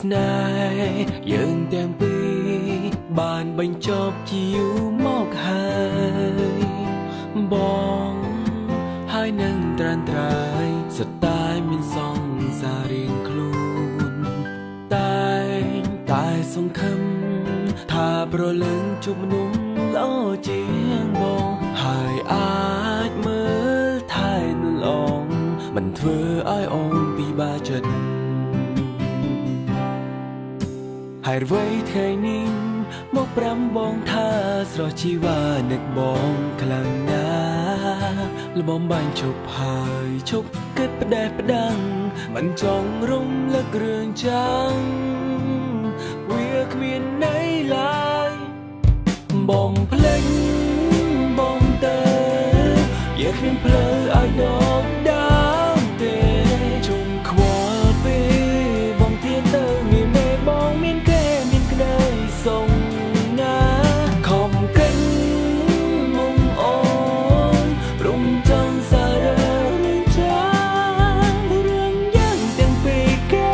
ស្នេហ៍យើងទាំងពីរបានបញ្ចប់ជាយូរមកហើយបងហើយនឹងត្រានត្រាយសតែមានសង្សាររៀងខ្លួនតែសង្ឃឹមថាប្រលឹងជួបមនុស្សល្អជាងបងហើយអាចមើលថែនឹងល្អមិនធ្វើឲ្យអូនពិបាកចិត្តហើយអ្វីថ្ងៃនេះមកប្រាំបងថាស្រស់ជីវ៉ានឹកបងខ្លាំងណាស់លបំបាញ់ជប់ហើយជប់គិតផ្ដេសផ្ដាំងមិនចង់រំលឹករឿងចាំងវាគ្មានន័យឡើយបងភ្លេចបងទៅយកគ្មានផ្លូវឲ្យដកដើមទេជុំខ្វល់ពេលបងទៀនទៅមានមេបងមានគេមានក្ដីសងណាខំកិនមុំអូនព្រមចង់សារនឹងចារឿងយ៉ាងទាំងពីរគេ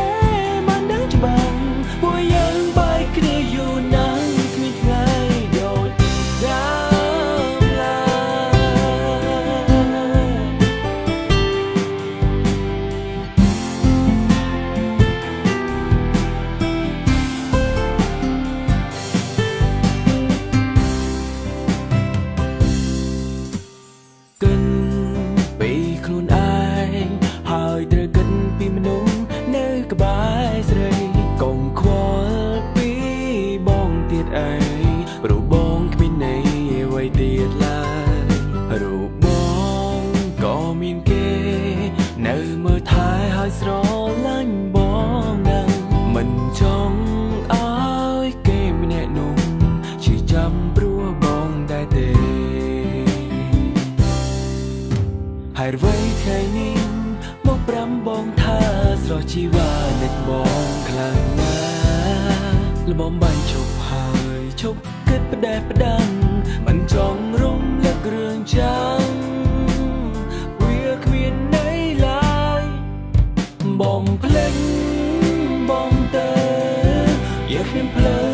មិនដឹងច្បាស់ពួកយើងបែកគ្នាយូរណាស់គ្មានថ្ងៃដូចដើមឡើយគិនពីខ្លួនឯងហើយត្រូវគិតពីមនុស្សនៅក្បែរស្រីកុំខ្វល់ពីបងទៀតអីព្រោះបងគ្មានន័យអ្វីទៀតឡើយរូបបងក៏មានគេនៅមើលថែហើយស្រឡាញ់បងនឹងមិនចង់ឲ្យគេម្នាក់នោះឈឺចាំព្រោះបងដែរទេហើយអ្វីថ្ងៃនេះមកប្រាំបងថាស្រស់ជីវ៉ានឹកបងខ្លាំងណាស់លបំបាញ់ជប់ហើយជប់គិតផ្ដេសផ្ដាំងមិនចង់រំលឹករឿងចាំងវាគ្មានន័យឡើយបងភ្លេចបងទៅយកគ្មានផ្លូវ